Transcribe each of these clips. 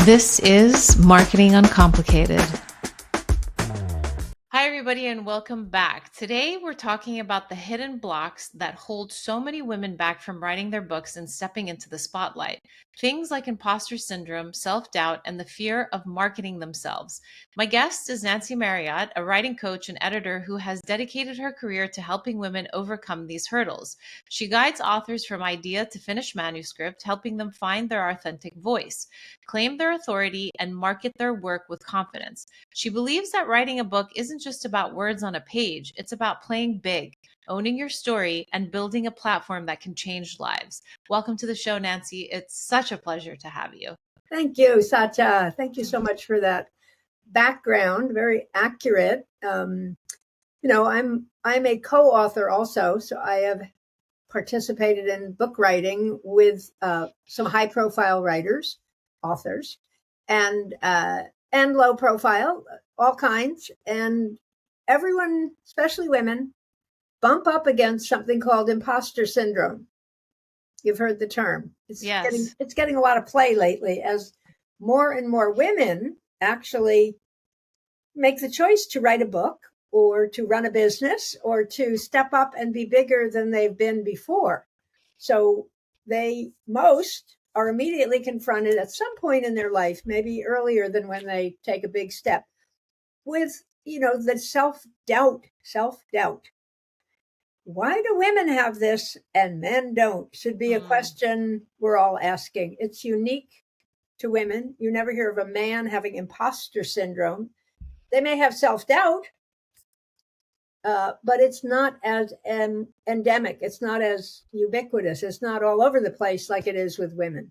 This is Marketing Uncomplicated. Hi, everybody, and welcome back. Today, we're talking about the hidden blocks that hold so many women back from writing their books and stepping into the spotlight. Things like imposter syndrome, self-doubt, and the fear of marketing themselves. My guest is Nancy Marriott, a writing coach and editor who has dedicated her career to helping women overcome these hurdles. She guides authors from idea to finished manuscript, helping them find their authentic voice, claim their authority, and market their work with confidence. She believes that writing a book isn't just about words on a page, it's about playing big, owning your story, and building a platform that can change lives. Welcome to the show, Nancy. It's such a pleasure to have you. Thank you, Satya. Thank you so much for that background. Very accurate. I'm a co-author also, so I have participated in book writing with some high-profile writers, authors, and low profile, all kinds. And everyone, especially women, bump up against something called imposter syndrome. You've heard the term. Yes. It's getting a lot of play lately as more and more women actually make the choice to write a book or to run a business or to step up and be bigger than they've been before. So most are immediately confronted at some point in their life, maybe earlier than when they take a big step, with, the self-doubt. Why do women have this and men don't? Should be a question we're all asking. It's unique to women. You never hear of a man having imposter syndrome. They may have self-doubt, but it's not as endemic. It's not as ubiquitous. It's not all over the place like it is with women.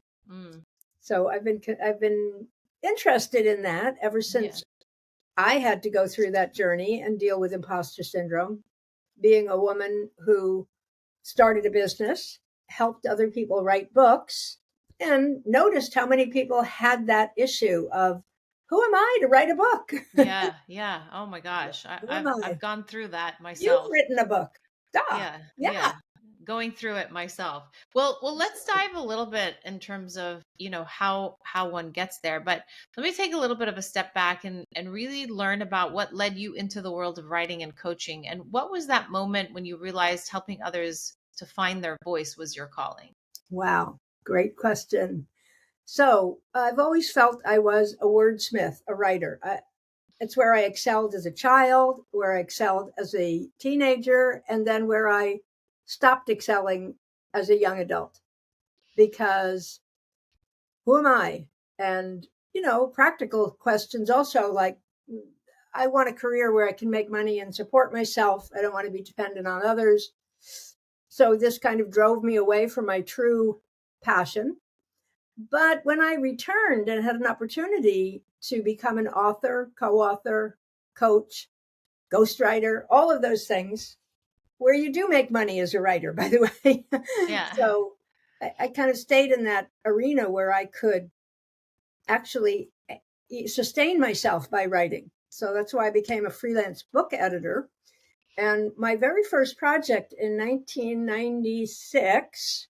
So I've been interested in that ever since I had to go through that journey and deal with imposter syndrome. Being a woman who started a business, helped other people write books, and noticed how many people had that issue of, who am I to write a book? Yeah. Oh my gosh. I've gone through that myself. You've written a book. Yeah. Going through it myself. Well, let's dive a little bit in terms of, how one gets there. But let me take a little bit of a step back and really learn about what led you into the world of writing and coaching. And what was that moment when you realized helping others to find their voice was your calling? Wow. Great question. So I've always felt I was a wordsmith, a writer. It's where I excelled as a child, where I excelled as a teenager, and then where I stopped excelling as a young adult. Because who am I? And, practical questions also, like, I want a career where I can make money and support myself. I don't want to be dependent on others. So this kind of drove me away from my true passion. But when I returned and had an opportunity to become an author, co-author, coach, ghostwriter, all of those things, where you do make money as a writer, by the way. Yeah. So I kind of stayed in that arena where I could actually sustain myself by writing. So that's why I became a freelance book editor. And my very first project in 1996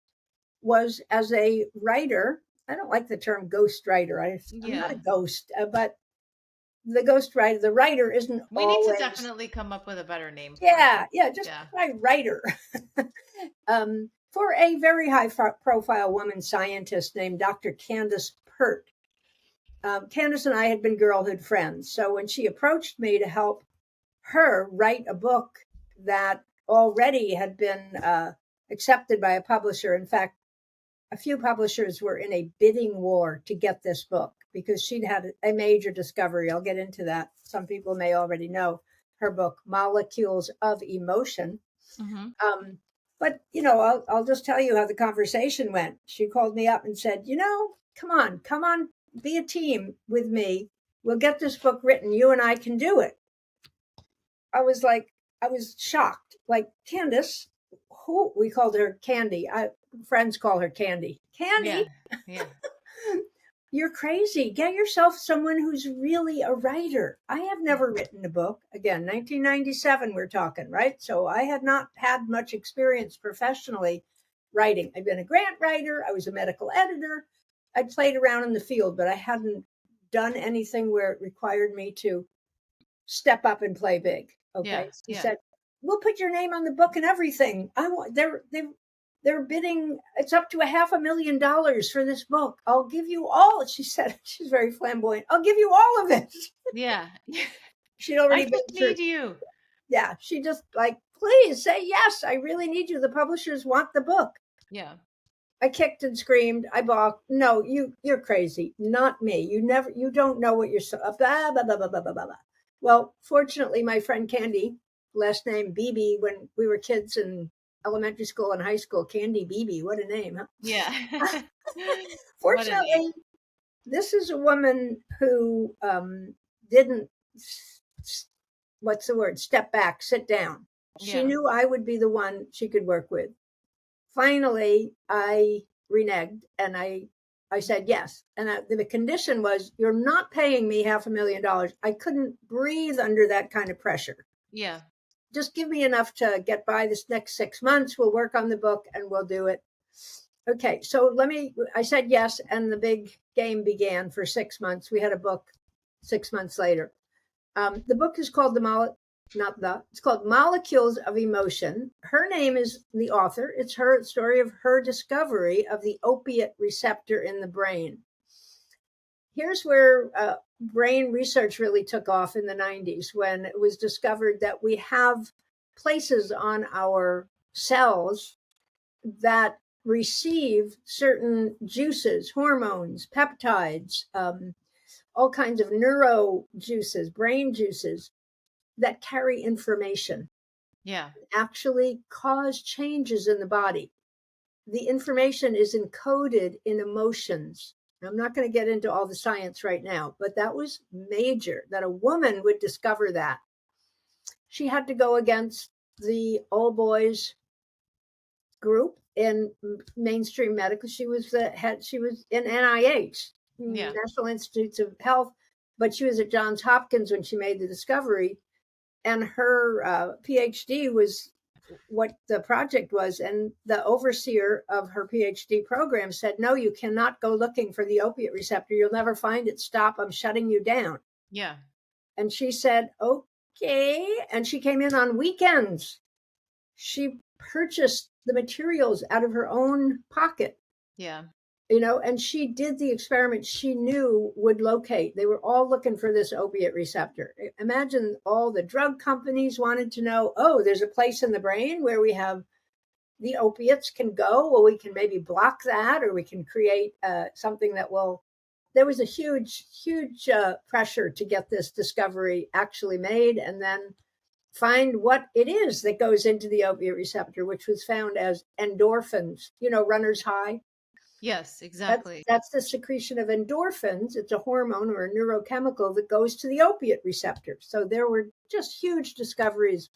was as a writer. I don't like the term ghostwriter. I'm not a ghost, but the ghostwriter, the writer isn't we always... need to definitely come up with a better name. Just try writer. For a very high profile woman scientist named Dr. Candace Pert. Candace and I had been girlhood friends. So when she approached me to help her write a book that already had been accepted by a publisher, in fact, a few publishers were in a bidding war to get this book because she'd had a major discovery. I'll get into that. Some people may already know her book, Molecules of Emotion. But, I'll just tell you how the conversation went. She called me up and said, come on, be a team with me. We'll get this book written. You and I can do it. I was shocked. Like, Candace, who we called her Candy. Friends call her Candy. Candy? Yeah. You're crazy. Get yourself someone who's really a writer. I have never written a book. Again, 1997 we're talking, right? So I had not had much experience professionally writing. I've been a grant writer. I was a medical editor. I played around in the field, but I hadn't done anything where it required me to step up and play big. Yeah. Okay. She Yeah. said, we'll put your name on the book and everything. They're bidding, it's up to $500,000 for this book. I'll give you all. She said, she's very flamboyant. I'll give you all of it. Yeah. She'd I already been just through. need you. Yeah. She just like, please say yes. I really need you. The publishers want the book. Yeah. I kicked and screamed. I balked. No, you're crazy. Not me. You don't know what you're so, blah, blah, blah, blah, blah, blah, blah. Well, fortunately, my friend Candy, last name Beebe, when we were kids in elementary school and high school, Candy Beebe, what a name, huh? Yeah. What a name. Fortunately, this is a woman who didn't, what's the word, step back, sit down. She Yeah. knew I would be the one she could work with. Finally, I reneged and I said yes. And the condition was, you're not paying me $500,000. I couldn't breathe under that kind of pressure. Yeah. Just give me enough to get by this next 6 months. We'll work on the book and we'll do it. Okay, so I said yes, and the big game began for 6 months. We had a book 6 months later. The book is called it's called Molecules of Emotion. Her name is the author. It's her story of her discovery of the opiate receptor in the brain. Here's where brain research really took off in the 90s, when it was discovered that we have places on our cells that receive certain juices, hormones, peptides, all kinds of neuro juices, brain juices that carry information. Yeah. Actually cause changes in the body. The information is encoded in emotions. I'm not going to get into all the science right now, but that was major, that a woman would discover that. She had to go against the old boys group in mainstream medical. She was in NIH, Yeah. National Institutes of Health, but she was at Johns Hopkins when she made the discovery. And her PhD was what the project was. And the overseer of her PhD program said, no, you cannot go looking for the opiate receptor. You'll never find it. Stop. I'm shutting you down. Yeah. And she said, okay. And she came in on weekends. She purchased the materials out of her own pocket. Yeah. And she did the experiment she knew would locate. They were all looking for this opiate receptor. Imagine all the drug companies wanted to know, oh, there's a place in the brain where we have the opiates can go. Well, we can maybe block that, or we can create something that will. There was a huge pressure to get this discovery actually made, and then find what it is that goes into the opiate receptor, which was found as endorphins, runner's high. Yes, exactly. That's the secretion of endorphins. It's a hormone or a neurochemical that goes to the opiate receptor. So there were just huge discoveries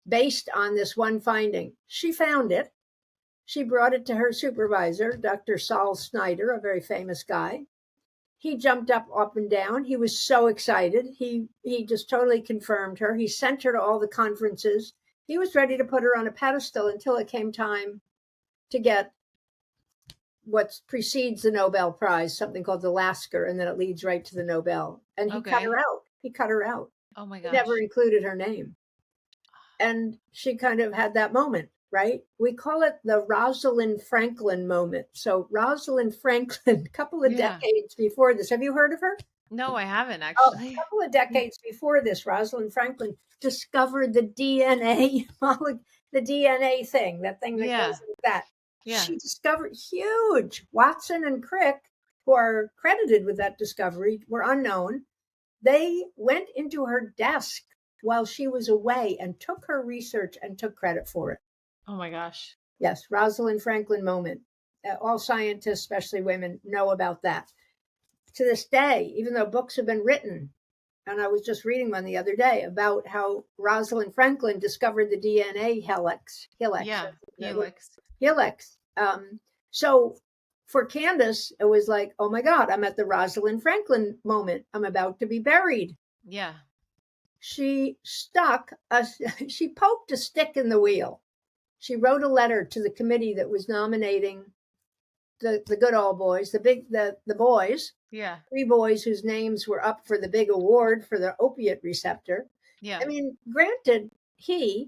based on this one finding. She found it. She brought it to her supervisor, Dr. Saul Snyder, a very famous guy. He jumped up and down. He was so excited. He just totally confirmed her. He sent her to all the conferences. He was ready to put her on a pedestal until it came time to get what precedes the Nobel Prize, something called the Lasker, and then it leads right to the Nobel. And he cut her out. He cut her out. Oh my He never gosh. included her name. And she kind of had that moment, right? We call it the Rosalind Franklin moment. So Rosalind Franklin, a couple of Yeah. decades before this, have you heard of her? No, I haven't A actually. couple of decades before this, Rosalind Franklin discovered the DNA, the DNA thing, that thing that Yeah. goes with that. Yeah. She discovered huge. Watson and Crick, who are credited with that discovery, were unknown. They went into her desk while she was away and took her research and took credit for it. Oh my gosh. Yes, Rosalind Franklin moment. All scientists, especially women, know about that. To this day, even though books have been written, and I was just reading one the other day about how Rosalind Franklin discovered the DNA helix. Yeah. Helix. Helix. So for Candace, it was like, oh my God, I'm at the Rosalind Franklin moment. I'm about to be buried. Yeah. She she poked a stick in the wheel. She wrote a letter to the committee that was nominating the good old boys, the boys, Yeah. 3 boys whose names were up for the big award for the opiate receptor. Yeah. I mean, granted,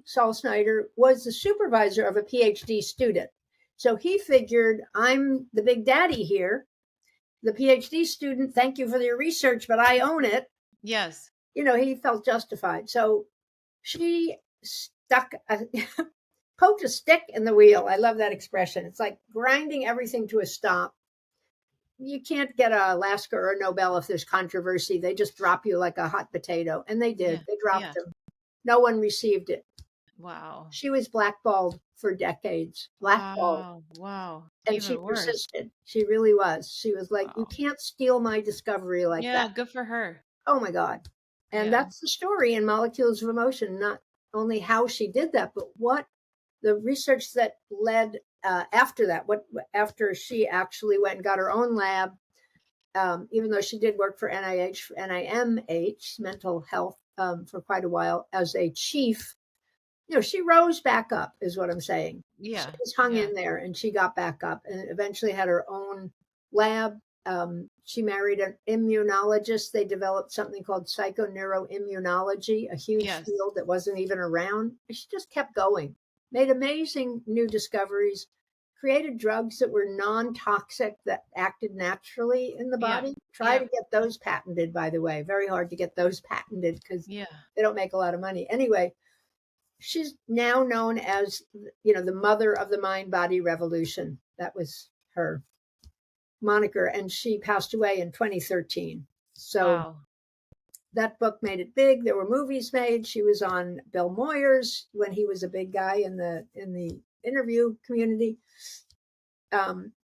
Saul Snyder, was the supervisor of a PhD student. So he figured, I'm the big daddy here. The PhD student, thank you for your research, but I own it. Yes. He felt justified. So she poked a stick in the wheel. I love that expression. It's like grinding everything to a stop. You can't get a Alaska or a Nobel if there's controversy. They just drop you like a hot potato. And they did. Yeah. They dropped Yeah. him. No one received it. Wow. She was blackballed for decades. Blackballed. Wow. Wow. And she Even worse. persisted. She really was. She was like, you Wow. can't steal my discovery like Yeah. that. Good for her. Oh my God. And Yeah. that's the story in Molecules of Emotion, not only how she did that, but what the research that led after that, after she actually went and got her own lab, even though she did work for NIMH, mental health, for quite a while as a chief. She rose back up, is what I'm saying. She Yeah. was hung Yeah. in there and she got back up and eventually had her own lab. She married an immunologist. They developed something called psychoneuroimmunology, a huge Yes. field that wasn't even around. She just kept going, made amazing new discoveries, created drugs that were non-toxic, that acted naturally in the Yeah. body. Try Yeah. to get those patented, by the way. Very hard to get those patented because Yeah. they don't make a lot of money. Anyway, she's now known as, the mother of the mind body revolution. That was her moniker. And she passed away in 2013. So Wow. that book made it big. There were movies made. She was on Bill Moyers when he was a big guy in the interview community.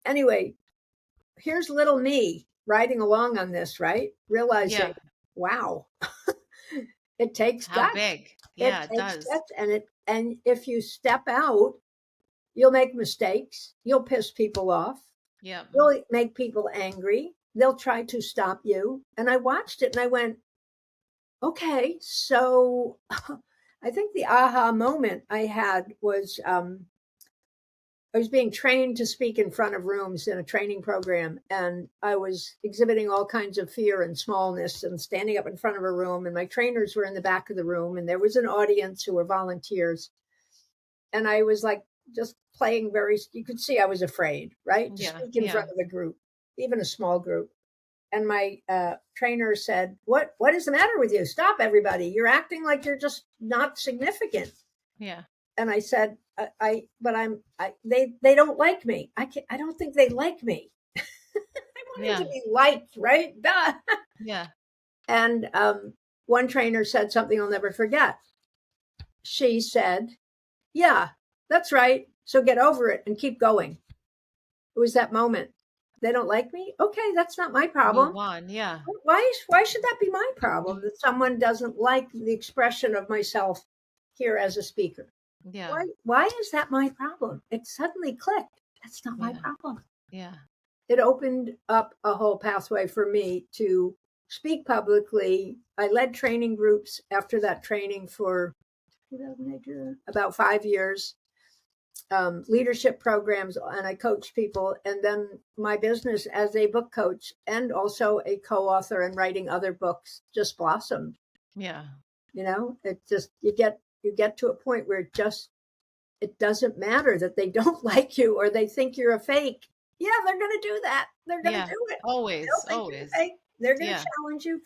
Anyway, here's little me riding along on this, right? Realizing, Yeah. wow, it takes How guts. big? It Yeah, it takes does. guts, and if you step out, you'll make mistakes. You'll piss people off. Yeah. You'll make people angry. They'll try to stop you. And I watched it and I went, okay, so I think the aha moment I had was I was being trained to speak in front of rooms in a training program, and I was exhibiting all kinds of fear and smallness and standing up in front of a room. And my trainers were in the back of the room, and there was an audience who were volunteers. And I was like just playing you could see I was afraid, right? To Yeah. speak in Yeah. front of a group, even a small group. And my trainer said, what is the matter with you? Stop, everybody. You're acting like you're just not significant. Yeah. And I said, they don't like me. I don't think they like me. I wanted Yeah. to be liked, right? Duh. Yeah. And one trainer said something I'll never forget. She said, yeah, that's right. So get over it and keep going. It was that moment. They don't like me? Okay, that's not my problem. Move on. Yeah. Why should that be my problem that someone doesn't like the expression of myself here as a speaker? Yeah. Why is that my problem? It suddenly clicked. That's not my Yeah. problem. Yeah. It opened up a whole pathway for me to speak publicly. I led training groups after that training for about 5 years, leadership programs, and I coached people. And then my business as a book coach and also a co-author and writing other books just blossomed. Yeah. It just, you get to a point where it doesn't matter that they don't like you or they think you're a fake. Yeah, they're going to do that. They're going to Yeah. do it. Always. They'll think you're Always. fake. They're going to Yeah. challenge you.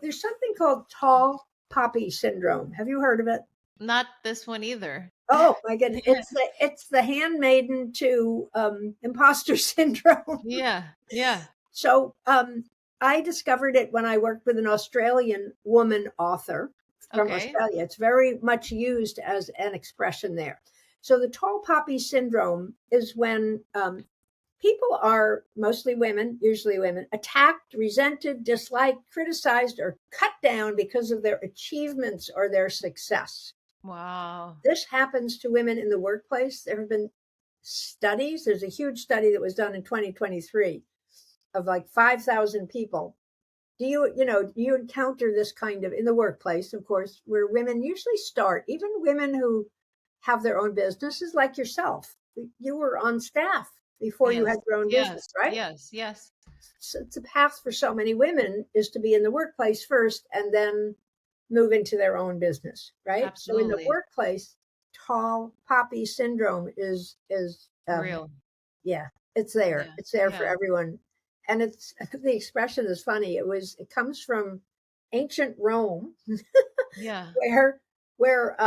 There's something called tall poppy syndrome. Have you heard of it? Not this one either. Oh my goodness. Yeah. It's the handmaiden to imposter syndrome. Yeah. Yeah. So I discovered it when I worked with an Australian woman author from Okay. Australia. It's very much used as an expression there. So the tall poppy syndrome is when people are, mostly women, usually women, attacked, resented, disliked, criticized, or cut down because of their achievements or their success. Wow. This happens to women in the workplace. There have been studies. There's a huge study that was done in 2023 of like 5,000 people. Do you encounter this kind of in the workplace, of course, where women usually start, even women who have their own businesses like yourself. You were on staff, before you Yes. had your own business, Yes. right? Yes. Yes. So it's a path for so many women is to be in the workplace first and then move into their own business, right? So in the Absolutely. workplace, tall poppy syndrome is Real. yeah, it's there. Yeah. It's there for Yeah. everyone. And it's the expression is funny. It comes from ancient Rome Yeah. where where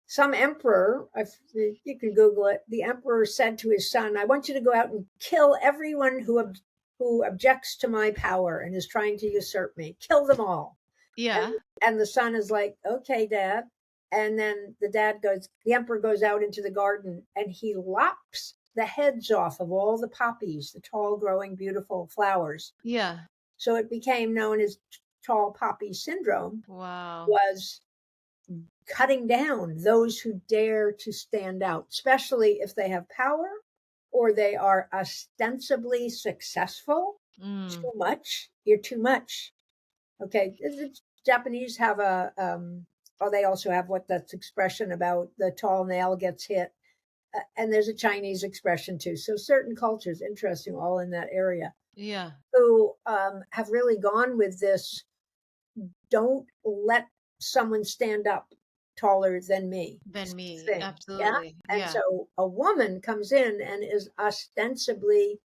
some emperor, you can Google it, the emperor said to his son, I want you to go out and kill everyone who objects to my power and is trying to usurp me. Kill them all. And Yeah. and the son is like, okay, dad. And then the emperor goes out into the garden and he lops the heads off of all the poppies, the tall, growing, beautiful flowers. Yeah. So it became known as tall poppy syndrome, Wow. was cutting down those who dare to stand out, especially if they have power or they are ostensibly successful. Mm. Too much, you're too much. Okay, the Japanese have they also have what that's expression about the tall nail gets hit. And there's a Chinese expression too. So certain cultures, interesting, all in that area, Yeah. who have really gone with this. Don't let someone stand up taller than me Than me. thing. Yeah. Absolutely. And Yeah. so a woman comes in and is ostensibly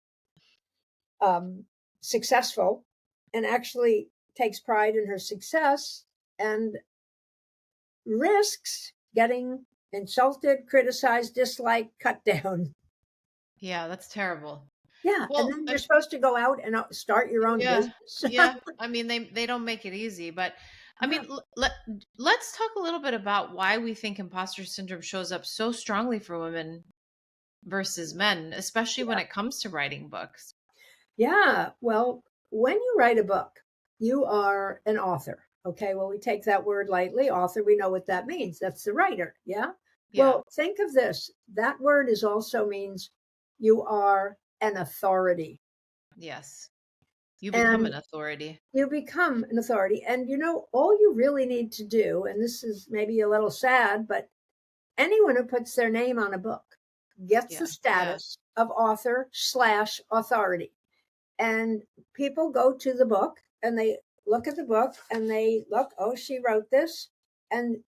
um, successful and actually takes pride in her success and risks getting insulted, criticized, disliked, cut down. Yeah. That's terrible. Yeah. And Well, then you're supposed to go out and start your own yeah. business. Yeah. I mean, they don't make it easy, but I No. mean, let's talk a little bit about why we think imposter syndrome shows up so strongly for women versus men, especially when Yeah. it comes to writing books. Yeah. Well, when you write a book, you are an author. Okay. Well, we take that word lightly. Author, we know what that means. That's the writer. Yeah. Yeah. Well, think of this. That word is also means you are an authority. Yes. You become And an authority. you become an authority. And all you really need to do, and this is maybe a little sad, but anyone who puts their name on a book gets Yeah. the Yeah. status of author/authority. And people go to the book and they look at the book and they look, oh, she wrote this. And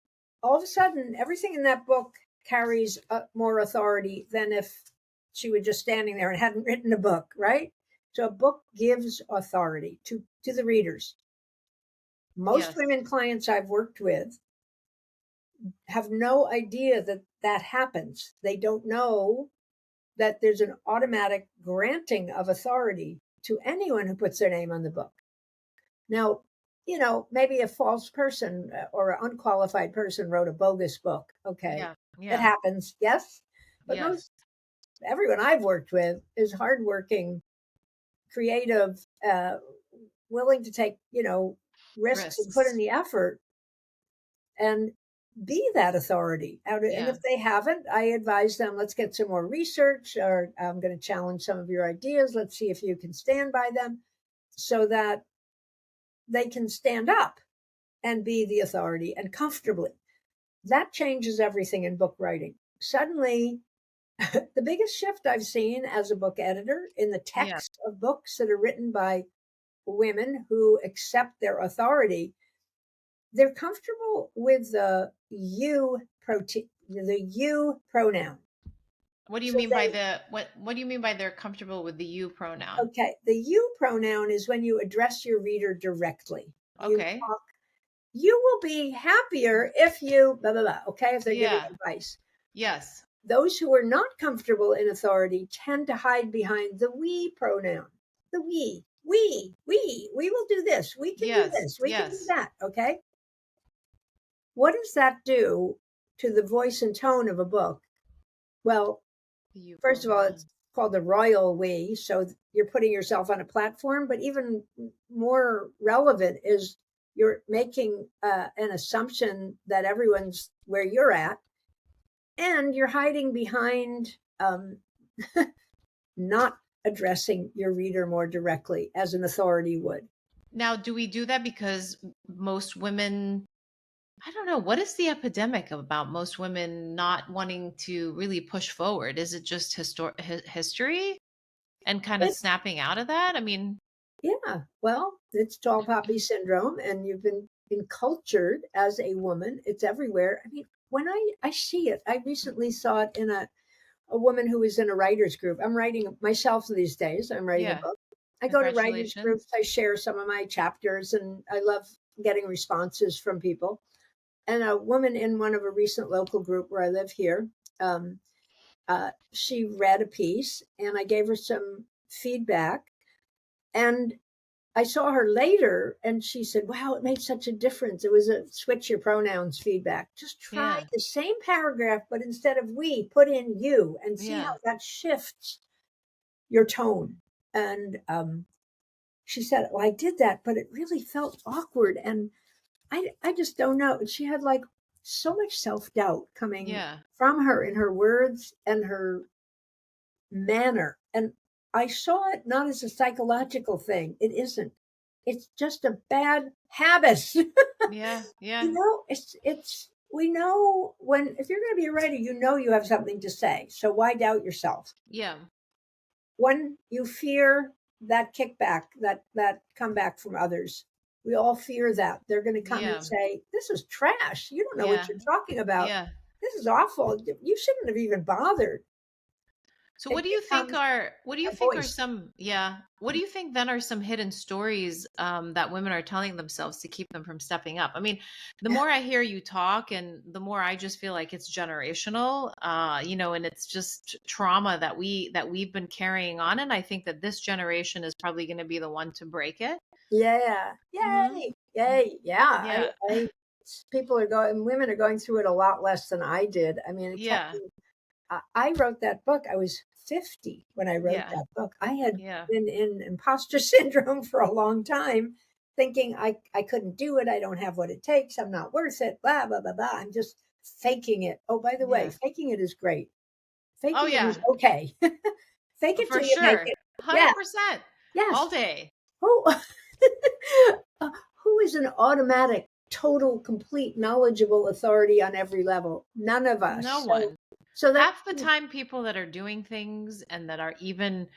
all of a sudden, everything in that book carries more authority than if she were just standing there and hadn't written a book, right? So a book gives authority to the readers. Most Yes. women clients I've worked with have no idea that that happens. They don't know that there's an automatic granting of authority to anyone who puts their name on the book. Now, maybe a false person or an unqualified person wrote a bogus book. Okay. Yeah. It Yeah. happens. Yes. But Yes. everyone I've worked with is hardworking, creative, willing to take, risks and put in Risks. the effort and be that authority. And Yeah. if they haven't, I advise them, let's get some more research, or I'm going to challenge some of your ideas. Let's see if you can stand by them so that they can stand up and be the authority and comfortably. That changes everything in book writing. Suddenly, the biggest shift I've seen as a book editor in the Yeah. text of books that are written by women who accept their authority, they're comfortable with the you pronoun. What do you So mean by what do you mean by they're comfortable with the you pronoun? okay, the you pronoun is when you address your reader directly. You Okay. talk, you will be happier if you blah blah blah. Okay, if they're giving Yeah. advice. Yes. Those who are not comfortable in authority tend to hide behind the we pronoun. The we will do this. We can do Yes. this. We can do Yes. that. Okay. What does that do to the voice and tone of a book? Well, The you first of all, it's pronoun. called the royal we. So you're putting yourself on a platform, but even more relevant is you're making an assumption that everyone's where you're at, and you're hiding behind not addressing your reader more directly as an authority would. Now, do we do that because most women, I don't know, what is the epidemic about most women not wanting to really push forward? Is it just history? and kind of It snapping out of that? I mean, Yeah, well, it's tall poppy syndrome, and you've been cultured as a woman. It's everywhere. I mean, when I see it, I recently saw it in a woman who was in a writers group. I'm writing myself these days. I'm writing a yeah. book. I go to writers Congratulations. groups. I share some of my chapters, and I love getting responses from people. And a woman in one of a recent local group where I live here, um, she read a piece, and I gave her some feedback. And I saw her later and she said, wow, it made such a difference. It was a switch your pronouns feedback. Just try Yeah. the same paragraph, but instead of we, put in you and see how Yeah. that shifts your tone. And she said, well, I did that, but it really felt awkward. And I just don't know. And she had like so much self doubt coming Yeah. from her in her words and her manner. And I saw it not as a psychological thing. It isn't. It's just a bad habit. Yeah. Yeah. It's we know when if you're going to be a writer, you know you have something to say. So why doubt yourself? Yeah. When you fear that kickback, that comeback from others, we all fear that they're going to come and Yeah. say, "This is trash. You don't know what Yeah. you're talking about. Yeah. This is awful. You shouldn't have even bothered." So It becomes what do you a think are voice. some yeah, what do you think then are some hidden stories that women are telling themselves to keep them from stepping up? I mean, the more I hear you talk and the more I just feel like it's generational, and it's just trauma that we've been carrying on, and I think that this generation is probably going to be the one to break it. Yeah. Mhm. Yay. Yay. Yeah. Yeah. People are going, women are going through it a lot less than I did. I mean, it kept Yeah. me, I wrote that book. I was 50 when I wrote Yeah. that book. I had Yeah. been in imposter syndrome for a long time, thinking I couldn't do it. I don't have what it takes. I'm not worth it. Blah, blah, blah, blah. I'm just faking it. Oh, by the way, Yeah. faking it is great. Oh Faking it yeah. is okay. Fake it For till you make sure. it. Yeah. 100%. All Yes. day. Who uh, who is an automatic, total, complete, knowledgeable authority on every level? None of No us. So one. so that Half the time, people that are doing things and that are even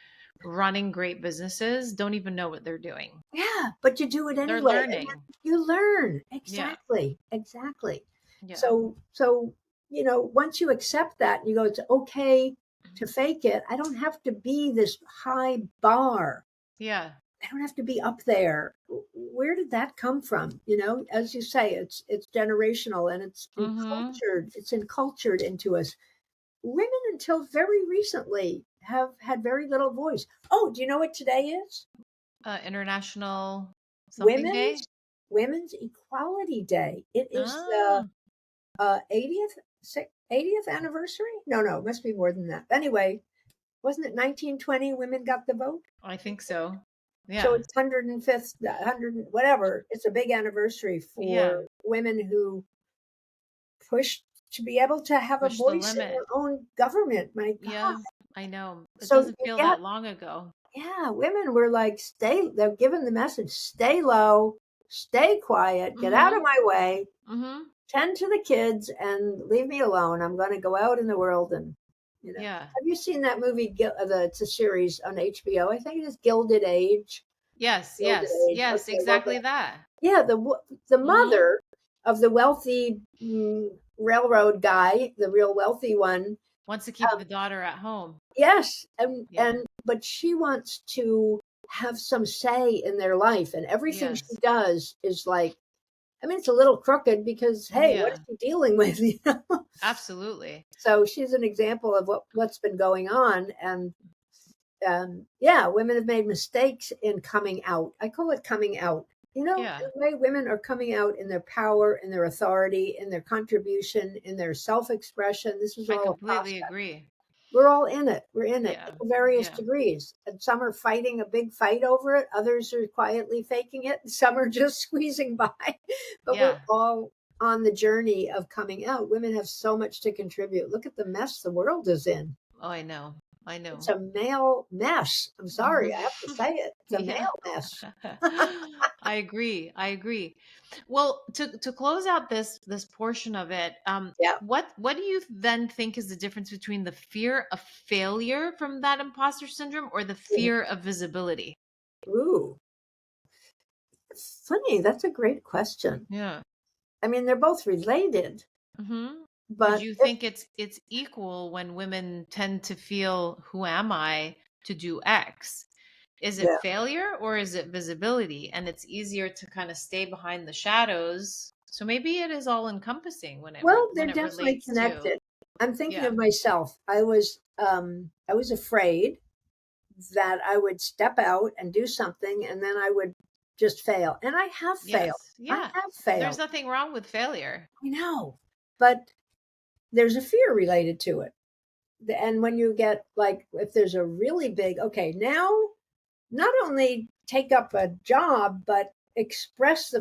running great businesses don't even know what they're doing. yeah, but you do it They're anyway, and then learning. you learn. Yeah. Exactly. Exactly. Yeah. So once you accept that and you go, it's okay to fake it. I don't have to be this high bar. Yeah. I don't have to be up there. Where did that come from? As you say, it's generational and it's Mm-hmm. encultured. It's encultured into us. Women until very recently have had very little voice. Oh, do you know what today is? International something day. Women's Women's Equality Day. It is the Ah, 80th 80th anniversary. No, it must be more than that. Anyway, wasn't it 1920 women got the vote? I think so. So Yeah. it's 105th, 100, whatever. It's a big anniversary Yeah. for women who pushed to be able to have a Push the voice in limit. their own government. My God. Yeah. I know. It So doesn't you feel get, that long ago. yeah, women were like, they're given the message, stay low, stay quiet, get out of Mm-hmm. my way, Mm-hmm. tend to the kids, and leave me alone. I'm going to go out in the world and. Yeah. Have you seen that movie? It's a series on HBO. I think it is Gilded Age. Yes. Gilded Yes. Age. Yes. Okay, well, Exactly that. yeah, the Mm-hmm. mother of the wealthy railroad guy, the real wealthy one. Wants to keep Um, the daughter at home. yes, and Yeah. and but she wants to have some say in their life, and everything she Yes. does is like, I mean, it's a little crooked because hey, what's Yeah. she dealing with? Absolutely. So she's an example of what's been going on, and yeah, women have made mistakes in coming out. I call it coming out. Yeah. The way women are coming out in their power, in their authority, in their contribution, in their self expression. This is I all a completely process. agree. We're all in it. We're in it Yeah. to various Yeah. degrees. And some are fighting a big fight over it, others are quietly faking it, and some are just squeezing by. But we're Yeah. all on the journey of coming out. Women have so much to contribute. Look at the mess the world is in. Oh, I know. I It's know. a male mess. I'm sorry, I have to say it. It's a Yeah. male mess. I agree. I agree. Well, to close out this portion of it, Yeah. what do you then think is the difference between the fear of failure from that imposter syndrome or the Mhm. fear of visibility? Ooh, funny. That's a great question. Yeah. I mean, they're both related, Hmm. But do but you think it's equal when women tend to feel, who am I to do X? Is it yeah. failure or is it visibility? And it's easier to kind of stay behind the shadows. So maybe it is all encompassing when Well, they're when it definitely relates to, connected. I'm thinking yeah. of myself. I was afraid that I would step out and do something and then I would just fail. And I have failed. Yes. I Yeah. have There's failed. nothing wrong with failure. I know. But there's a fear related to it. And when you get like, if there's a really big, okay, now not only take up a job, but express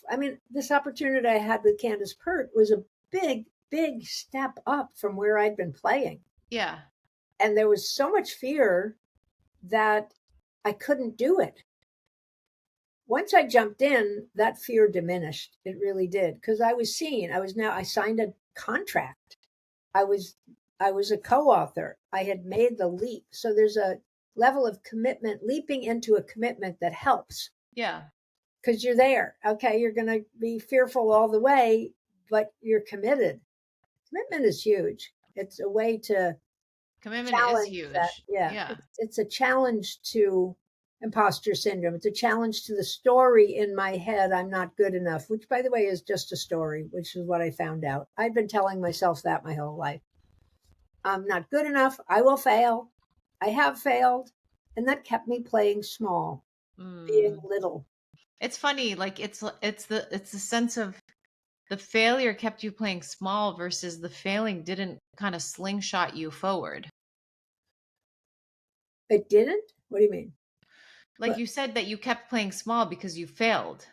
I mean, this opportunity I had with Candace Pert was a big step up from where I'd been playing. Yeah. And there was so much fear that I couldn't do it. Once I jumped in, that fear diminished. It really did. Because I was seen. I signed a contract. I was I was a co-author. I had made the leap. So there's a level of commitment, leaping into a commitment that helps Yeah. because you're there. Okay, you're going to be fearful all the way, but you're committed. Commitment is huge. It's a way to Commitment is challenge that. huge. Yeah, Yeah. it's a challenge to imposter syndrome. It's a challenge to the story in my head, I'm not good enough, which, by the way, is just a story, which is what I found out. I'd been telling myself that my whole life. I'm not good enough. I will fail. I have failed. And that kept me playing small, being Mm. little. It's funny, like it's the sense of the failure kept you playing small versus the failing didn't kind of slingshot you forward. It didn't? What do you mean? Like you said that you kept playing small because you failed.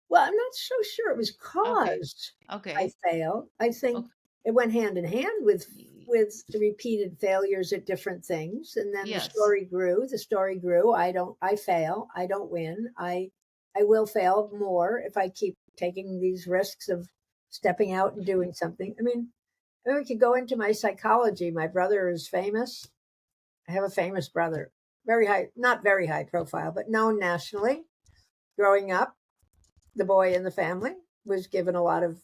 Well, I'm not so sure it was Okay. caused I Okay. failed. I think Okay. it went hand in hand Y- with the repeated failures at different things, and then the Yes. story grew. The story grew. I fail. I don't win. I will fail more if I keep taking these risks of stepping out and doing something. I mean, we could go into my psychology. My brother is famous. I have a famous brother, very high, not very high profile, but known nationally. Growing up, the boy in the family was given a lot of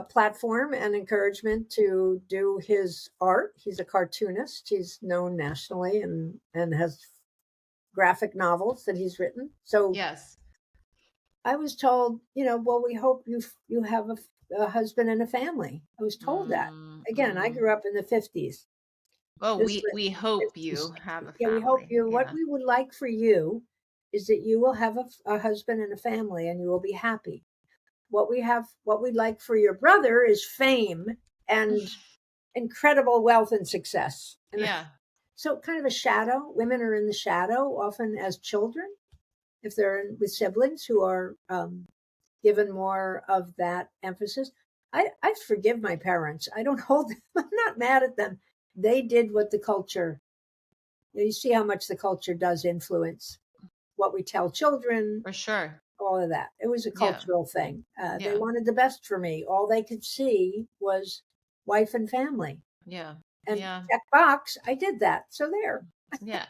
platform and encouragement to do his art. He's a cartoonist. He's known nationally and has graphic novels that he's written. So Yes. I was told, well, we hope you have a husband and a family. I was told that. Mm, Again, I mm. grew up in the 50s. Oh, This was we hope 50s, you 60s. have a Yeah, we hope family. you. What Yeah. we would like for you is that you will have a husband and a family, and you will be happy. What we'd like for your brother is fame and incredible wealth and success. And Yeah. so, kind of a shadow. Women are in the shadow often as children, if they're with siblings who are given more of that emphasis. I forgive my parents. I don't hold them. I'm not mad at them. They did what the culture. You see how much the culture does influence what we tell children, For sure. all of that. It was a Yeah. cultural thing. They Yeah. wanted the best for me. All they could see was wife and family. Yeah. And Yeah. check box, I did that. So there. Yeah.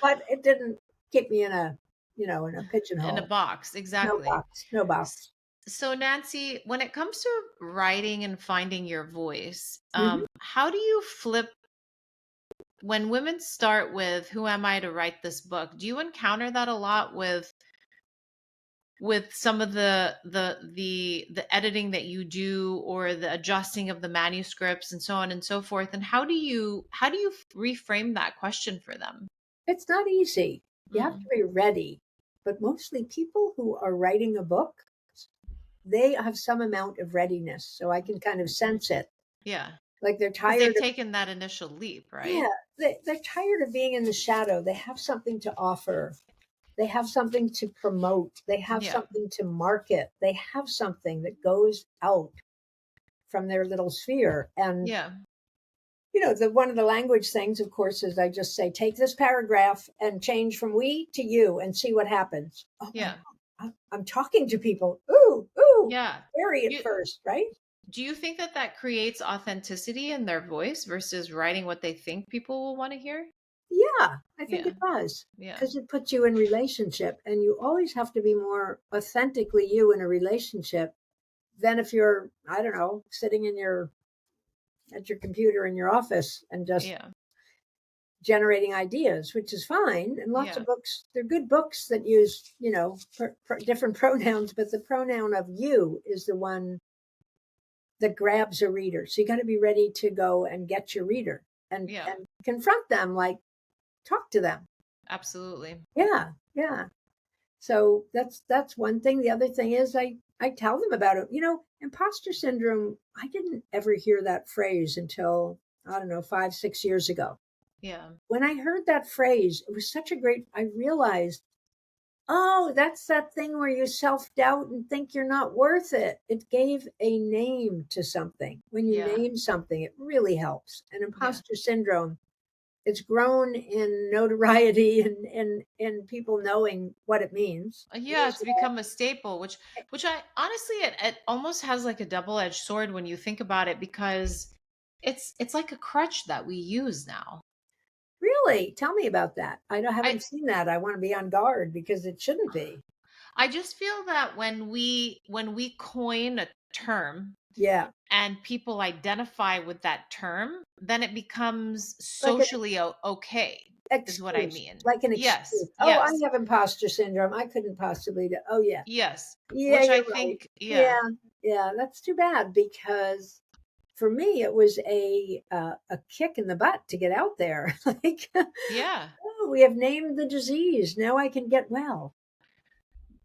But it didn't keep me in a In a pigeonhole. box. No Exactly. box, no S- box. So, Nancy, when it comes to writing and finding your voice, Hmm. how do you flip when women start with "Who am I to write this book"? Do you encounter that a lot with some of the editing that you do or the adjusting of the manuscripts and so on and so forth? And how do you reframe that question for them? It's not easy. You have to Mm, be ready. But mostly people who are writing a book, they have some amount of readiness. So I can kind of sense it. yeah, Like they're because they've tired of, taken that initial leap, yeah, right? they're tired of being in the shadow. They have something to offer. They have something to promote. They have Yeah. something to market. They have something that goes out from their little sphere. And Yeah. one of the language things, of course, is I just say, take this paragraph and change from we to you and see what happens. Oh my Yeah. God, I'm talking to people. Ooh, ooh, Yeah. scary at You first, right? Do you think that that creates authenticity in their voice versus writing what they think people will want to hear? Yeah, I think Yeah. it does Yeah. because it puts you in relationship, and you always have to be more authentically you in a relationship than if you're, I don't know, sitting at your computer in your office and just Yeah. generating ideas, which is fine. And lots of Yeah. books, they're good books that use, different pronouns, but the pronoun of you is the one that grabs a reader. So you got to be ready to go and get your reader Yeah. and confront them, like talk to them. Absolutely. Yeah, yeah. So that's one thing. The other thing is I tell them about it. Imposter syndrome. I didn't ever hear that phrase until, I don't know, 5, 6 years ago. Yeah. When I heard that phrase, it was such a great. I realized, oh, that's that thing where you self doubt and think you're not worth it. It gave a name to something. When you Yeah. name something, it really helps. And Yeah. imposter syndrome, it's grown in notoriety and people knowing what it means. Yeah, it's become a staple, which I honestly it almost has like a double-edged sword when you think about it because it's like a crutch that we use now. Really? Tell me about that. I haven't seen that. I want to be on guard because it shouldn't be. I just feel that when we coin a term Yeah. and people identify with that term, then it becomes Like an socially okay, is what I excuse. mean. Like an Yes, excuse. Oh, I yes, have imposter syndrome. I couldn't possibly do. Oh, yeah. yes. Yeah, Which I you're right. think, yeah, Yeah. Yeah. That's too bad because for me, it was a kick in the butt to get out there. Like, yeah. oh, we have named the disease. Now I can get well.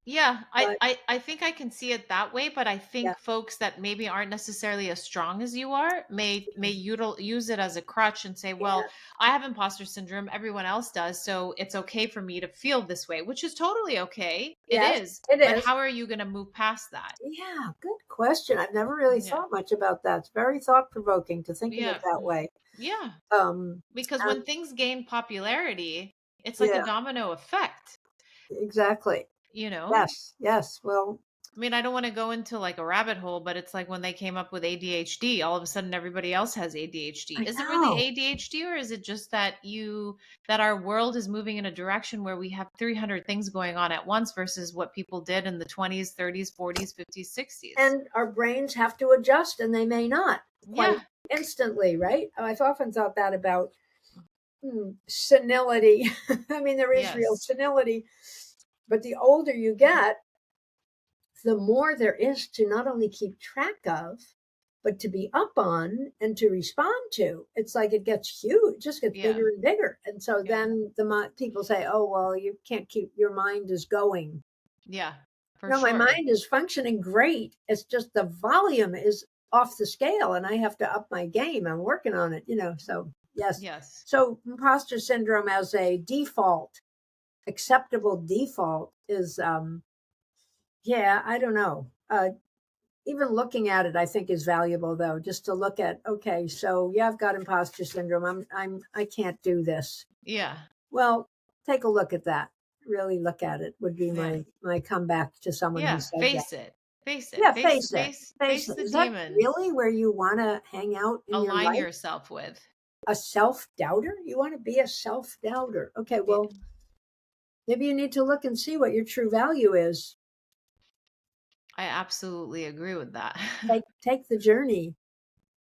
Yeah, I, But I I think I can see it that way, but I yeah. think folks that maybe aren't necessarily as strong as you are may use it as a crutch and say, Yeah. "Well, I have imposter syndrome, everyone else does, so it's okay for me to feel this way," which is totally okay. It Yes, is, it but is. how are you going to move past that? Yeah, good question. I've never really Yeah. thought much about that. It's very thought provoking to think of it Yeah. that way. Yeah. Um, Because and when things gain popularity, it's like a yeah, domino effect, exactly. you know? Yes, yes. Well, I mean, I don't want to go into like a rabbit hole, but it's like when they came up with ADHD, all of a sudden everybody else has ADHD. I Is it really know. ADHD or is it just that our world is moving in a direction where we have 300 things going on at once versus what people did in the 20s, 30s, 40s, 50s, 60s? And our brains have to adjust, and they may not quite Yeah. instantly, right? I've often thought that about senility. I mean, there is real Yes. senility, but the older you get, the more there is to not only keep track of, but to be up on and to respond to. It's like it gets huge, it just gets Yeah. bigger and bigger. And so Yeah. then people say, oh, well, you can't keep your mind is going. Yeah. For No, my sure. mind is functioning great. It's just the volume is off the scale and I have to up my game. I'm working on it. So, yes. Yes. So, imposter syndrome as a default, acceptable default is, yeah, I don't know. Even looking at it, I think is valuable though, just to look at, okay, so yeah, I've got imposter syndrome. I can't do this. Yeah. Well, take a look at that. Really look at it would be Yeah. my comeback to someone who Yeah. said that. Face it. Face it. Yeah, Face face it. face Face face it. the Is that demon. really where you want to hang out in your Align life? yourself with. A self doubter? You want to be a self doubter. Okay, Yeah. well, maybe you need to look and see what your true value is. I absolutely agree with that. Take the journey,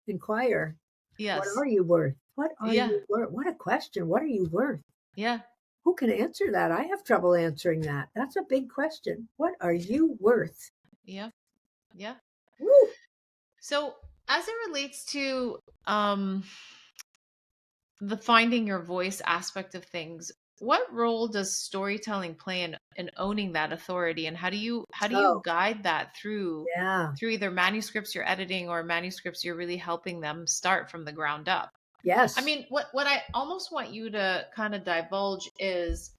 inquire. What Yes. are you worth? What are Yeah. you worth? What a question. What are you worth? Yeah. Who can answer that? I have trouble answering that. That's a big question. What are you worth? Yeah. Yeah. Woo! So, as it relates to um the finding your voice aspect of things, what role does storytelling play in owning that authority, and how do you Oh, guide that through yeah. either manuscripts you're editing or manuscripts you're really helping them start from the ground up? I Yes. mean, what I almost want you to kind of divulge is,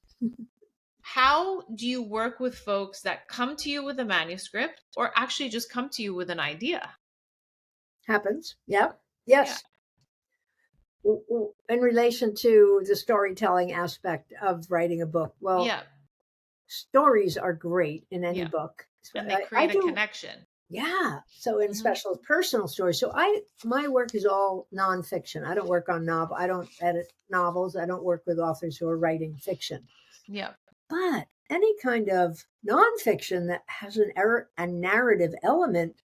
how do you work with folks that come to you with a manuscript or actually just come to you with an idea? Happens. Yep. Yeah. Yes. In relation to the storytelling aspect of writing a book, well, Yeah. stories are great in any Yeah. book. And they I create a do, connection. yeah. So in Hmm. special personal stories. So my work is all nonfiction. I don't work on novel. I don't edit novels. I don't work with authors who are writing fiction. Yeah. But any kind of nonfiction that has a narrative element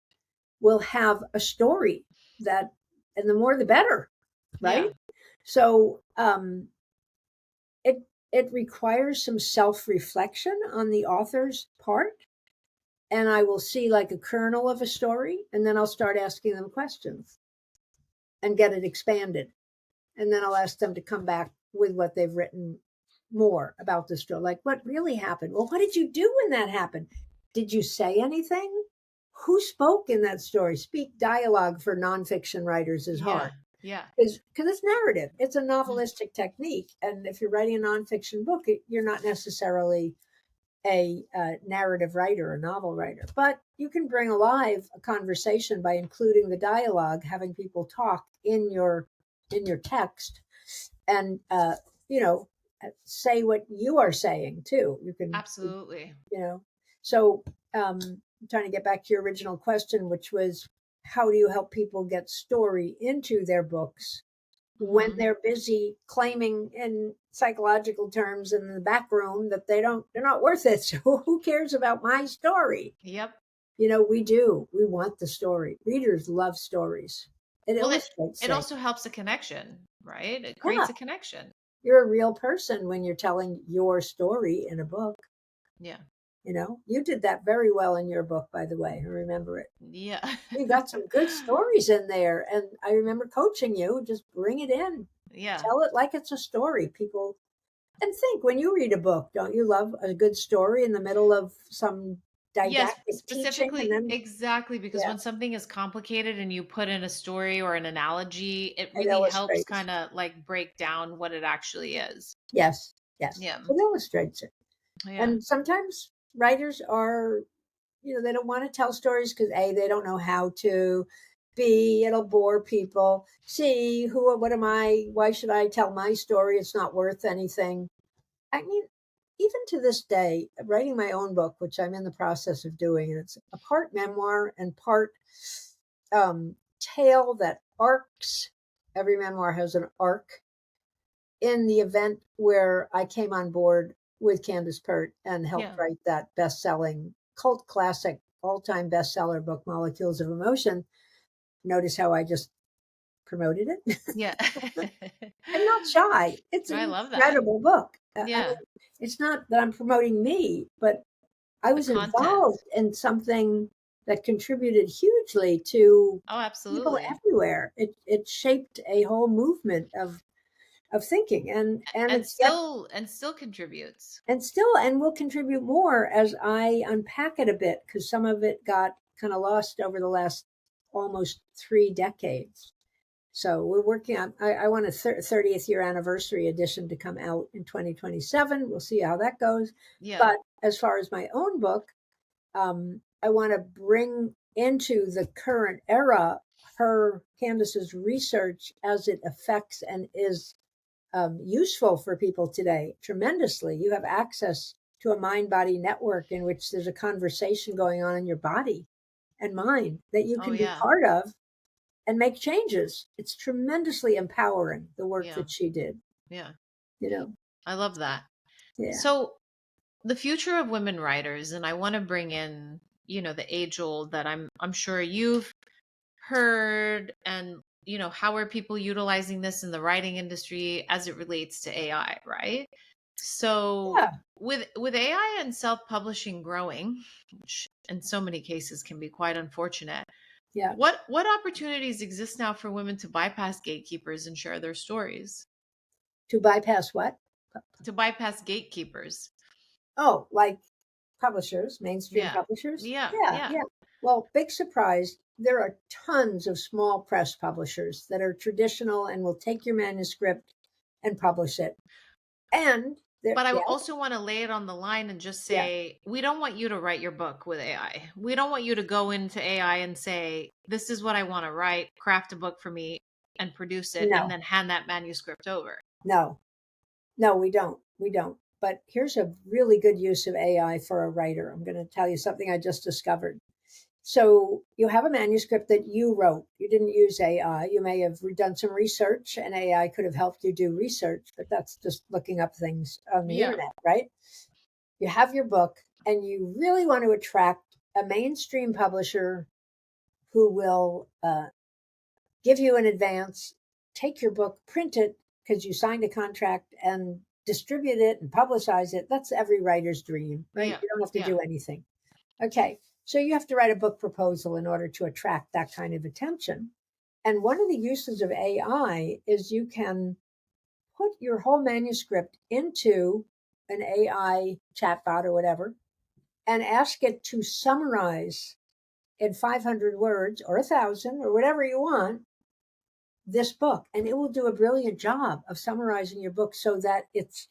will have a story that, and the more the better, right? Yeah. So it requires some self-reflection on the author's part, and I will see like a kernel of a story, and then I'll start asking them questions and get it expanded. And then I'll ask them to come back with what they've written more about the story. Like, what really happened? Well, what did you do when that happened? Did you say anything? Who spoke in that story? Speak dialogue for nonfiction writers is Yeah. hard Yeah. because it's narrative. It's a novelistic technique. And if you're writing a nonfiction book, you're not necessarily a narrative writer, a novel writer, but you can bring alive a conversation by including the dialogue, having people talk in your text, and you know, say what you are saying too. You can, Absolutely. you know. So I'm trying to get back to your original question, which was, how do you help people get story into their books when Hmm. they're busy claiming in psychological terms in the back room that they're not worth it. So who cares about my story? Yep. We do. We want the story. Readers love stories. It Well, illustrates it things. also helps a connection, right? It Yeah. creates a connection. You're a real person when you're telling your story in a book. Yeah. You did that very well in your book, by the way. I remember it. Yeah. You got some good stories in there. And I remember coaching you, just bring it in. Yeah. Tell it like it's a story. People, and think, when you read a book, don't you love a good story in the middle of some Yes, didactic teaching? And specifically, then, exactly, because yeah, when something is complicated and you put in a story or an analogy, it it really helps illustrates. kind of like break down what it actually is. Yes, yes, Yeah. it illustrates it. Yeah. And sometimes writers are, they don't want to tell stories because A, they don't know how to. B, it'll bore people. C, what am I? Why should I tell my story? It's not worth anything. I mean, even to this day, writing my own book, which I'm in the process of doing, and it's a part memoir and part tale that arcs. Every memoir has an arc. In the event where I came on board with Candace Pert and helped Yeah. write that best-selling cult classic, all-time bestseller book, Molecules of Emotion. Notice how I just promoted it? Yeah. I'm not shy. It's I an love that. incredible book. I Yeah. mean, it's not that I'm promoting me, but I The was content. involved in something that contributed hugely to Oh, people absolutely. everywhere. It shaped a whole movement of thinking, and And it's yet still contributes. and will contribute more as I unpack it a bit, because some of it got kind of lost over the last almost 3 decades. So we're working on. I want a 30th year anniversary edition to come out in 2027. We'll see how that goes. Yeah. But as far as my own book, I want to bring into the current era Candace's research as it affects and is useful for people today tremendously. You have access to a mind body network in which there's a conversation going on in your body and mind that you Oh, can be yeah. part of and make changes. It's tremendously empowering, the work Yeah. that she did, Yeah. you know. I love that. Yeah. So, the future of women writers, and I want to bring in, the age old that I'm sure you've heard, and how are people utilizing this in the writing industry as it relates to AI, right? So Yeah. with AI and self-publishing growing, which in so many cases can be quite unfortunate, Yeah. what opportunities exist now for women to bypass gatekeepers and share their stories? To bypass what? To bypass gatekeepers. Oh, like publishers, mainstream Yeah. publishers. Yeah. Yeah. Yeah. Yeah. Well, big surprise. There are tons of small press publishers that are traditional and will take your manuscript and publish it. And But I Yeah, also want to lay it on the line and just yeah, say, we don't want you to write your book with AI. We don't want you to go into AI and say, this is what I want to write, craft a book for me and produce it, and no, then hand that manuscript over. no, no, we don't. We don't. But here's a really good use of AI for a writer. I'm going to tell you something I just discovered. So you have a manuscript that you wrote. You didn't use AI. You may have done some research, and AI could have helped you do research, but that's just looking up things on the Yeah. internet, right? You have your book, and you really want to attract a mainstream publisher who will give you an advance, take your book, print it because you signed a contract, and distribute it and publicize it. That's every writer's dream, right? Yeah. You don't have to Yeah. do anything. Okay. So you have to write a book proposal in order to attract that kind of attention. And one of the uses of AI is you can put your whole manuscript into an AI chatbot or whatever and ask it to summarize in 500 words or 1,000 or whatever you want this book. And it will do a brilliant job of summarizing your book so that it's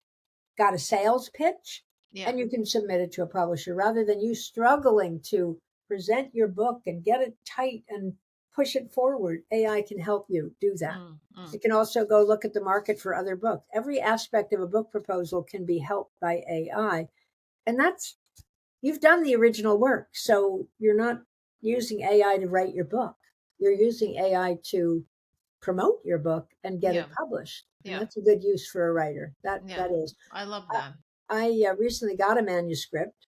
got a sales pitch Yeah. and you can submit it to a publisher rather than you struggling to present your book and get it tight and push it forward. AI can help you do that. Mm, mm. It can also go look at the market for other books. Every aspect of a book proposal can be helped by AI. And that's, you've done the original work. So you're not using AI to write your book. You're using AI to promote your book and get it Yeah. published. And Yeah. that's a good use for a writer. Yeah. That is. I love I, that. I recently got a manuscript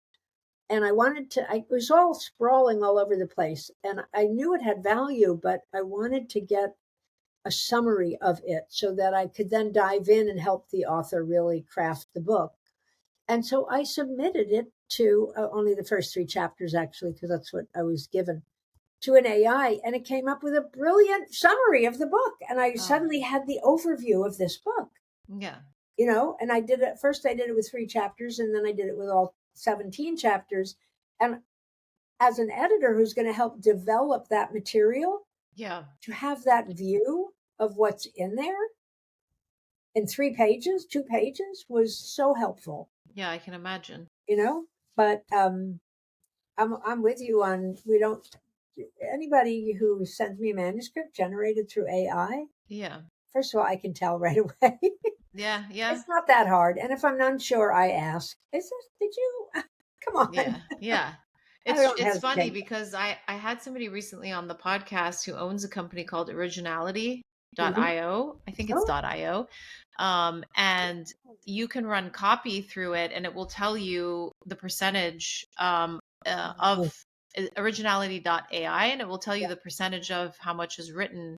and I wanted to, it was all sprawling all over the place. And I knew it had value, but I wanted to get a summary of it so that I could then dive in and help the author really craft the book. And so I submitted it to only the first 3 chapters, actually, because that's what I was given to an AI. And it came up with a brilliant summary of the book. And I Oh, suddenly had the overview of this book, yeah. and I did it first. I did it with 3 chapters and then I did it with all 17 chapters. And as an editor who's going to help develop that material, Yeah. to have that view of what's in there in 3 pages, 2 pages was so helpful, Yeah. I can imagine. you know. But I'm with you on, we don't, anybody who sends me a manuscript generated through AI. Yeah. First of all, I can tell right away. Yeah. Yeah. It's not that hard. And if I'm unsure, I ask, is this, did you, come on. Yeah. Yeah. I It's don't it's funny hesitate. because I had somebody recently on the podcast who owns a company called Originality Mhm. .io. I think it's Oh, .io. And you can run copy through it and it will tell you the percentage oh, of originality.ai, and it will tell you yeah, the percentage of how much is written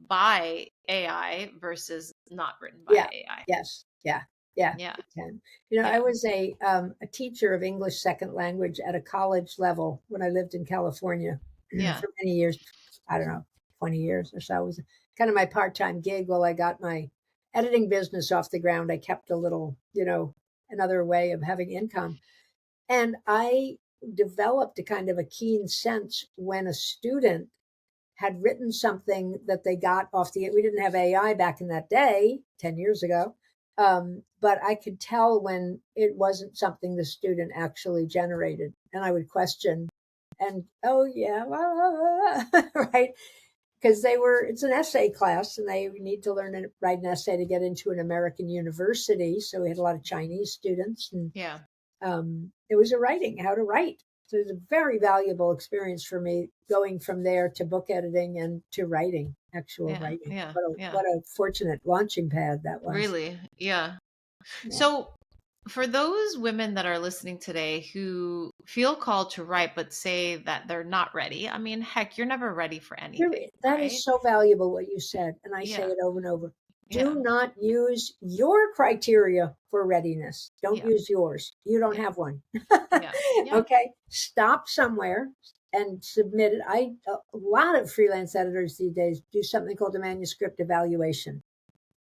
by AI versus not written by yeah, AI. yes, yeah, yeah, Yeah. it can. I Yeah. was a teacher of English second language at a college level when I lived in California Yeah. for many years. I don't know, 20 years or so. It was kind of my part-time gig while I got my editing business off the ground. I kept a little, another way of having income. And I developed a kind of a keen sense when a student had written something that they got off we didn't have AI back in that day, 10 years ago. But I could tell when it wasn't something the student actually generated. And I would question, and oh, yeah, right? Because it's an essay class and they need to learn and write an essay to get into an American university. So we had a lot of Chinese students. And Yeah. it was how to write. So it was a very valuable experience for me going from there to book editing and to writing, actual Yeah. writing. Yeah. Yeah. What a fortunate launching pad that was. Really. Yeah. Yeah. So, for those women that are listening today who feel called to write but say that they're not ready, I mean, heck, you're never ready for anything, That right? is so valuable what you said. And I say Yeah. it over and over. Yeah. Do not use your criteria for readiness. Don't Yeah. use yours. You don't Yeah. have one. Yeah. Yeah. Okay. Stop somewhere and submit it. A lot of freelance editors these days do something called a manuscript evaluation.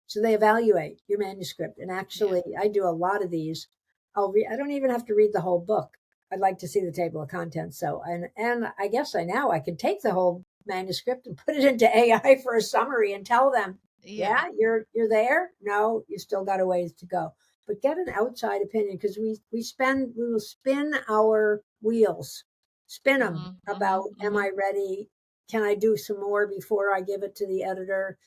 So they evaluate your manuscript. And Yeah. actually, I do a lot of these. I don't even have to read the whole book. I'd like to see the table of contents. So, and I guess I can take the whole manuscript and put it into AI for a summary and tell them, Yeah. yeah, you're there. No, you still got a ways to go. but get an outside opinion, because we will spin our wheels, spin them Mhm. about, Mhm. am I Mhm. ready? Can I do some more before I give it to the editor?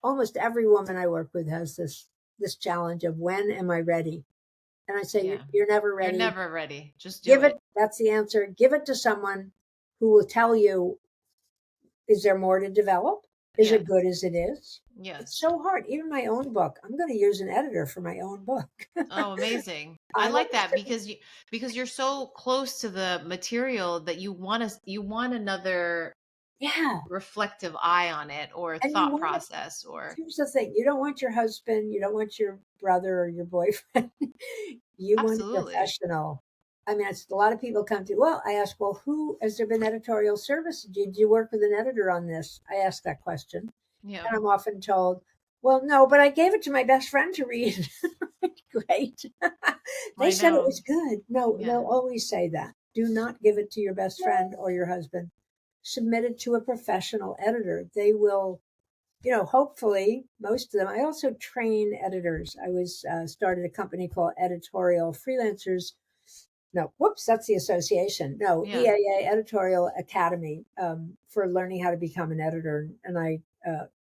Almost every woman I work with has this challenge of, when am I ready? And I say, Yeah. you're never You're ready. never ready. Just do Give it. it. That's the answer. Give it to someone who will tell you, is there more to develop? Is it Yes. good as it is? It's Yes. so hard. Even my own book, I'm going to use an editor for my own book. Oh, amazing. I I like want that to, because you're so close to the material that you want another yeah. reflective eye on it or And you thought want to, process or here's the thing, you don't want your husband, you don't want your brother or your boyfriend. You want a absolutely. professional. I mean, it's a lot of people come to, well, I ask, well, who, has there been editorial service? Did you work with an editor on this? I ask that question. Yeah. And I'm often told, well, no, but I gave it to my best friend to read. Great. They I said it know. was good. No, Yeah. they'll always say that. Do not give it to your best friend or your husband. Submit it to a professional editor. They will, hopefully, most of them. I also train editors. I was started a company called Editorial Freelancers. No, whoops, that's the association. No, Yeah. EAA, Editorial Academy, for learning how to become an editor. And I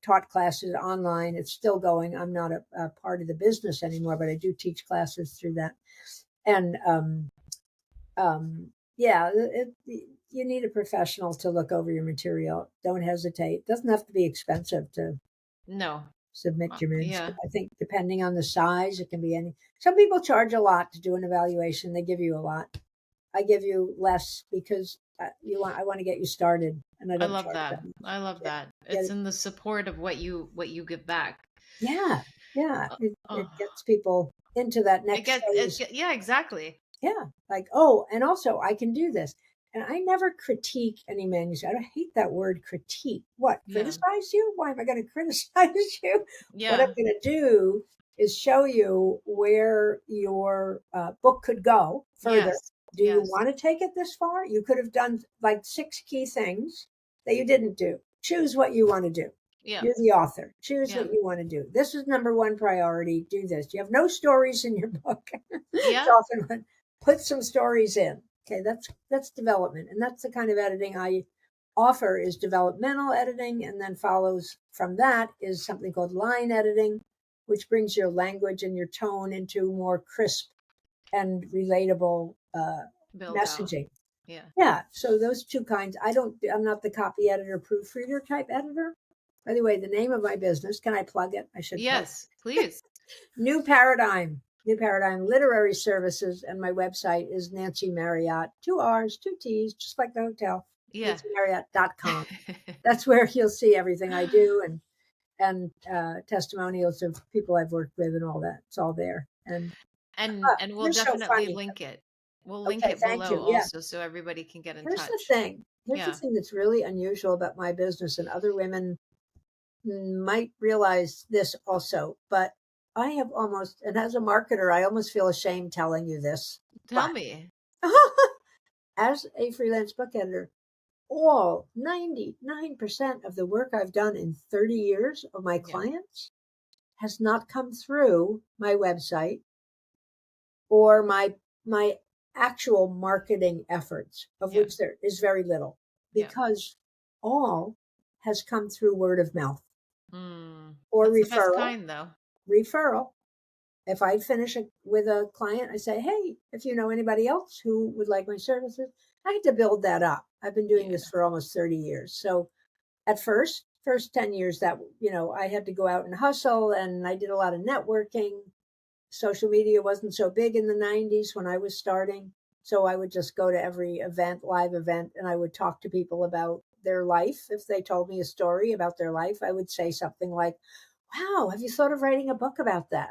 taught classes online. It's still going. I'm not a part of the business anymore, but I do teach classes through that. And yeah, you need a professional to look over your material. Don't hesitate. It doesn't have to be expensive to No. submit your Yeah. manuscript. I think depending on the size, it can be any. Some people charge a lot to do an evaluation. They give you a lot. I give you less because I want to get you started, and I I don't love charge that. that much. I love Get, that. get It's it. in the support of what you give back. Yeah, yeah. It Oh, gets people into that next phase. yeah, exactly. Yeah, like, oh, and also I can do this. And I never critique any manuscript. I hate that word, critique. What, Yeah. criticize you? Why am I going to criticize you? What I'm Yeah. going to do is show you where your book could go further. Yes. Do you Yes. want to take it this far? You could have done like 6 key things that you didn't do. Choose what you want to do. Yeah. You're the author. Choose Yeah. what you want to do. This is number one priority. Do this. You have no stories in your book. It's Yeah. often one. Put some stories in. Okay, that's development, and that's the kind of editing I offer, is developmental editing, and then follows from that is something called line editing, which brings your language and your tone into more crisp and relatable Build out. messaging. Yeah. Yeah, so those two kinds. I'm not the copy editor, proofreader type editor. By the way, the name of my business, can I plug it? I should plug Yes, please. New Paradigm. New Paradigm Literary Services, and my website is Nancy Marriott, 2 R's, 2 T's, just like the hotel, Yeah. nancymarriott.com. That's where you'll see everything I do, and testimonials of people I've worked with and all that. It's all there. And And we'll you're so definitely funny. link it. We'll link Okay, it thank below you. Yeah. also so everybody can get in Here's the touch. thing. Here's the Yeah. thing that's really unusual about my business, and other women might realize this also, but I have almost, and as a marketer, I almost feel ashamed telling you this, Tell but me. as a freelance book editor, all 99% of the work I've done in 30 years of my Yeah. clients has not come through my website or my actual marketing efforts, of Yeah. which there is very little, Yeah. because all has come through word of mouth or That's the best referral. kind though. Referral. If I finish with a client, I say, hey, if you know anybody else who would like my services, I had to build that up. I've been doing this Yeah. for almost 30 years. So at first 10 years, that, I had to go out and hustle, and I did a lot of networking. Social media wasn't so big in the 90s when I was starting. So I would just go to every event, live event, and I would talk to people about their life. If they told me a story about their life, I would say something like, wow, have you thought of writing a book about that?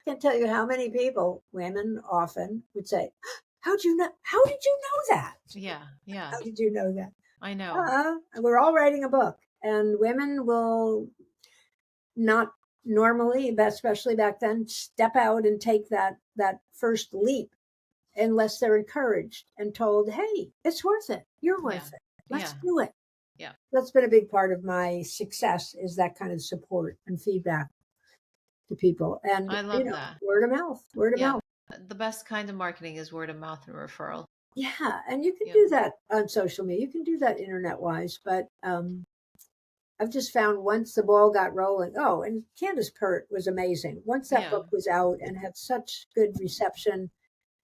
Can't tell you how many people, women often, would say, how'd you know? How did you know that? Yeah. Yeah. How did you know that? I know. We're all writing a book, and women will not normally, but especially back then, step out and take that first leap unless they're encouraged and told, hey, it's worth it. You're Yeah. worth it. Let's Yeah. do it. Yeah. That's been a big part of my success, is that kind of support and feedback. to people. And, I love that. word of mouth, word of Yeah. mouth. The best kind of marketing is word of mouth and referral. Yeah. And you can Yep. do that on social media. You can do that internet wise. But I've just found once the ball got rolling. Oh, and Candace Pert was amazing. Once that Yeah. book was out and had such good reception,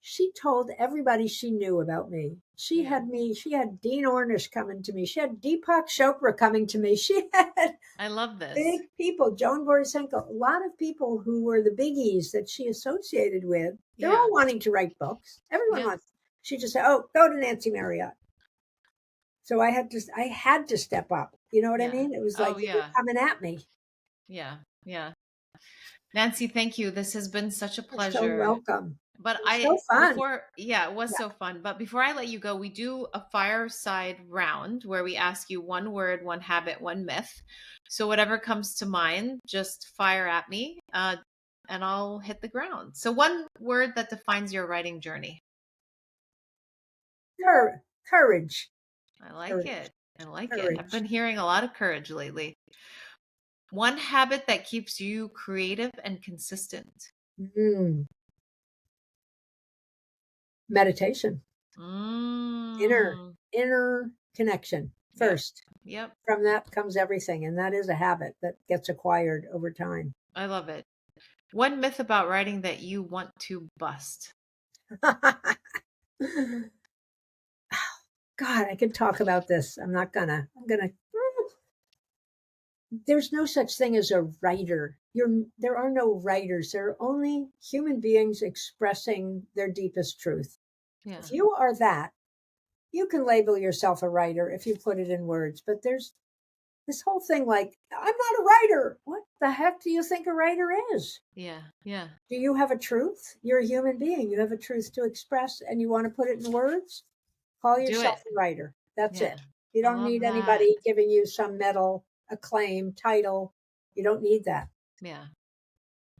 she told everybody she knew about me. She Yeah. had me, she had Dean Ornish coming to me. She had Deepak Chopra coming to me. She had I love this. big people, Joan Borisenko, a lot of people who were the biggies that she associated with. They're Yeah. all wanting to write books. Everyone Yeah. wants. She just said, "Oh, go to Nancy Marriott." So I had to step up. You know what I Yeah. mean? It was Oh, like they're yeah. coming at me. Yeah. Yeah. Nancy, thank you. This has been such a You're so pleasure. welcome. But It was so fun. yeah, it was Yeah. so fun. But before I let you go, we do a fireside round where we ask you one word, one habit, one myth. So whatever comes to mind, just fire at me, and I'll hit the ground. So one word that defines your writing journey. Courage. I like Courage. it. I like it. I've Courage. been hearing a lot of courage lately. One habit that keeps you creative and consistent. Mm. Meditation. Inner Mm. inner connection Yep. first. Yep. From that comes everything, and that is a habit that gets acquired over time. I love it. One myth about writing that you want to bust. God, I could talk about this. I'm gonna. There's no such thing as a writer. There are no writers. There are only human beings expressing their deepest truth. Yeah. If you are that, you can label yourself a writer if you put it in words. But there's this whole thing like, I'm not a writer. What the heck do you think a writer is? Yeah. Yeah. Do you have a truth? You're a human being. You have a truth to express and you want to put it in words? Call Do yourself it. a writer. That's Yeah. it. You I don't love need that. anybody giving you some medal, acclaim, title. You don't need that. Yeah.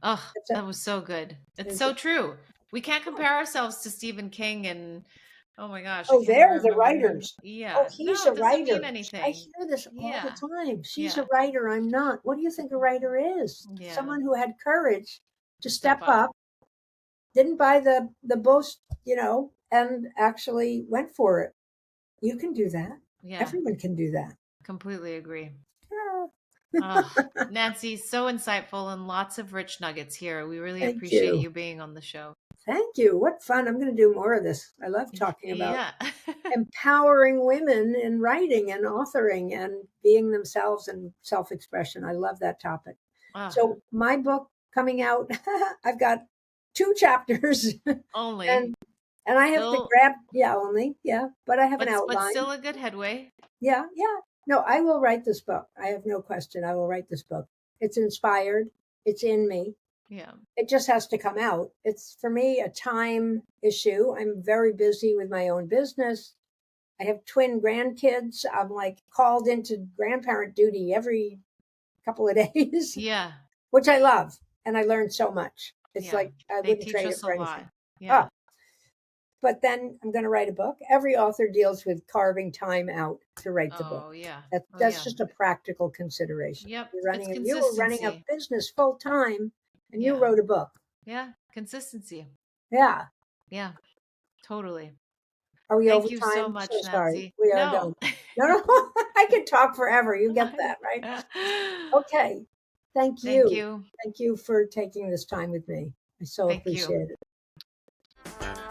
Oh, That's that it. was so good. It's There's so true. We can't compare ourselves to Stephen King and oh my gosh, I Oh, can't even they're the remember the name. writers. Oh, Yeah. he's No, a it doesn't mean writer. I anything. hear this all the Yeah. time. She's a Yeah. writer. I'm not. What do you think a writer is? Yeah. Someone who had courage to To step step up. up, didn't buy the boast, and actually went for it. You can do that. Yeah. Everyone can do that. Completely agree. Yeah. Oh, Nancy, so insightful and lots of rich nuggets here. We really Thank appreciate you. you being on the show. Thank you. What fun. I'm going to do more of this. I love talking about Yeah. empowering women in writing and authoring and being themselves and self-expression. I love that topic. Oh, So my book coming out, I've got 2 chapters only and I have to still, grab, yeah, only, yeah, but I have an but outline. still a good headway. Yeah, yeah. No, I will write this book. I have no question. I will write this book. It's inspired. It's in me. Yeah. It just has to come out. It's for me a time issue. I'm very busy with my own business. I have twin grandkids. I'm like called into grandparent duty every couple of days, Yeah. which I love. And I learned so much. It's Yeah. like I They wouldn't teach trade it us a for anything. lot. Yeah. Oh, but then I'm going to write a book. Every author deals with carving time out to write the book. Oh, yeah. Oh, That's yeah. just a practical consideration. Yep. It's You were running a consistency. business full time and you Yeah. wrote a book. Yeah. Consistency. Yeah. Yeah. Totally. Are we over Thank you so time? So much, sorry. Nancy. We are No. done. No, no, I can talk forever. You get that, right? Okay. Thank Thank you. you. Thank you for taking this time with me. I so Thank you. appreciate it.